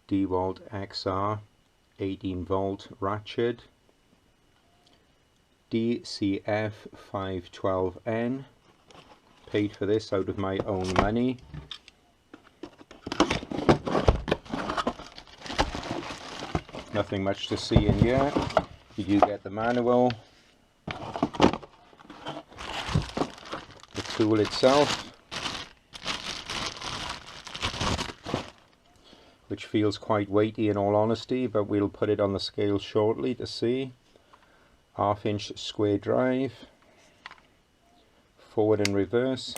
DeWALT XR 18 volt ratchet, DCF 512N. Paid for this out of my own money. Nothing much to see in here. You do get the manual, the tool itself, which feels quite weighty in all honesty, but we'll put it on the scale shortly to see. 1/2 inch square drive, forward and reverse.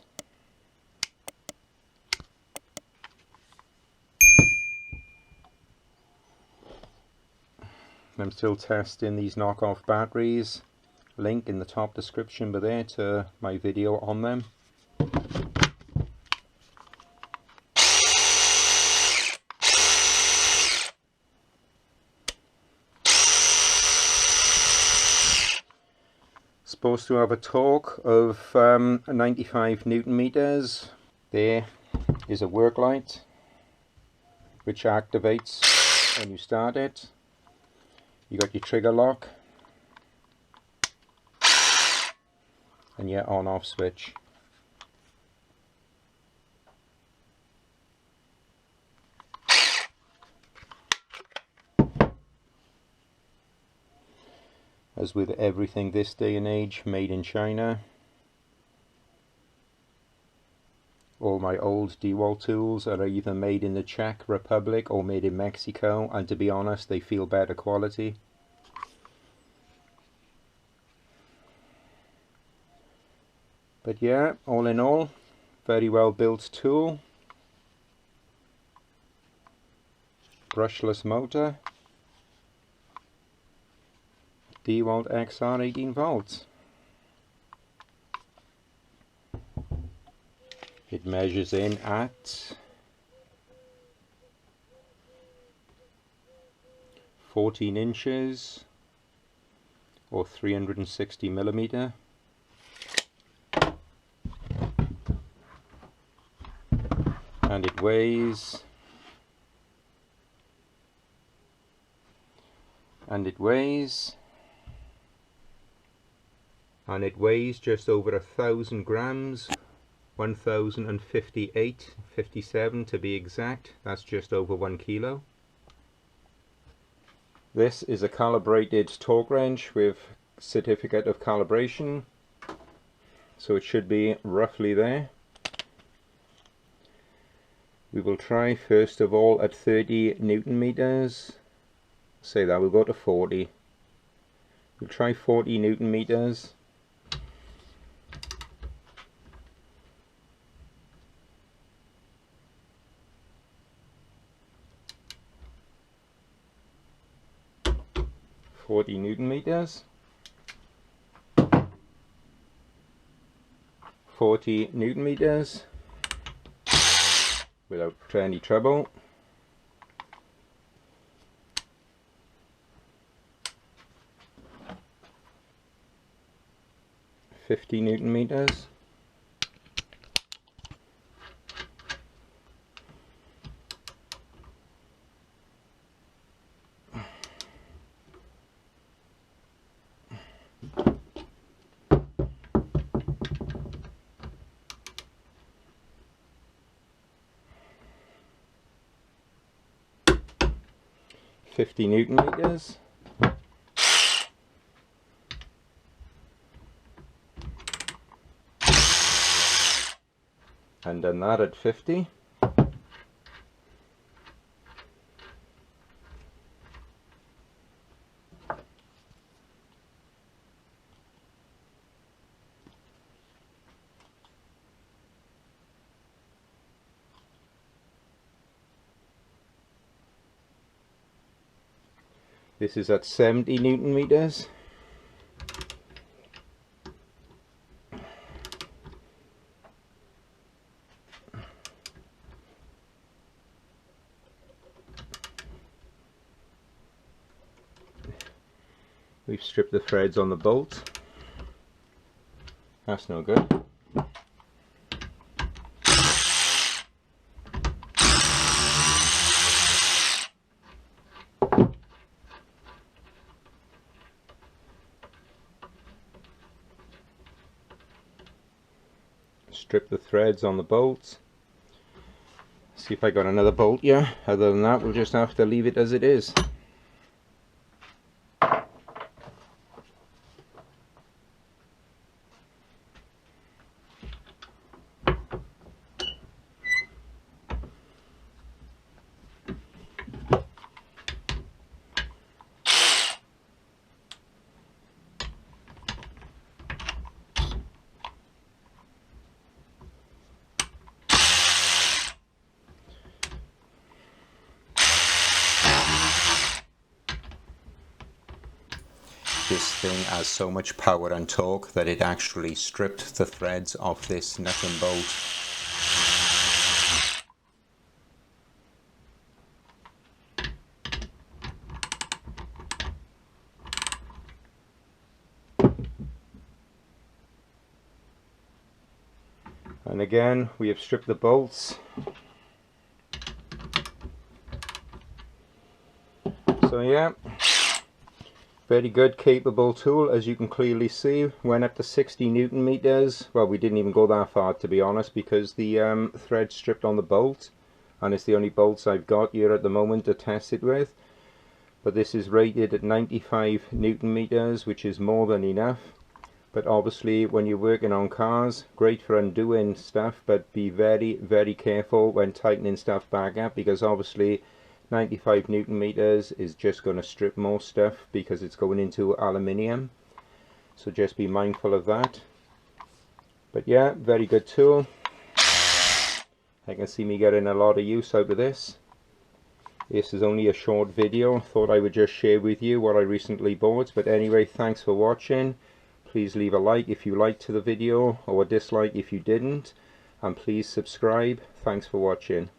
I'm still testing these knockoff batteries. Link in the top description below to my video on them. Supposed to have a torque of 95 Newton meters. There is a work light which activates when you start it. You got your trigger lock and your on-off switch. As with everything this day and age, made in China. All my old DeWALT tools are either made in the Czech Republic or made in Mexico, and to be honest, they feel better quality. But yeah, all in all, very well built tool. Brushless motor. DeWALT XR 18 volts. It measures in at 14 inches or 360 millimeter. And it weighs just over 1,000 grams, 1,058.57 to be exact. That's just over 1 kilo. This is a calibrated torque wrench with certificate of calibration, so it should be roughly there. We will try first of all at 30 Newton meters. Say that, we'll go to 40. We'll try 40 Newton meters. Newton meters. 40 Newton meters without any trouble. 50 Newton meters. 50 Newton meters. And done that at 50. This is at 70 Newton meters. We've stripped the threads on the bolt. That's no good. strip the threads on the bolts. See if I got another bolt here. Other than that, we'll just have to leave it as it is. This thing has so much power and torque that it actually stripped the threads off this nut and bolt. And again, we have stripped the bolts. So yeah, very good, capable tool. As you can clearly see, went up to 60 Newton meters. Well, we didn't even go that far, to be honest, because the thread stripped on the bolt, and it's the only bolts I've got here at the moment to test it with. But this is rated at 95 Newton meters, which is more than enough. But obviously, when you're working on cars, great for undoing stuff, but be very, very careful when tightening stuff back up, because obviously 95 Newton meters is just going to strip more stuff because it's going into aluminium. So just be mindful of that. But yeah, very good tool. I can see me getting a lot of use out of this. This is only a short video. Thought I would just share with you what I recently bought. But anyway, thanks for watching. Please leave a like if you liked the video, or a dislike if you didn't. And please subscribe. Thanks for watching.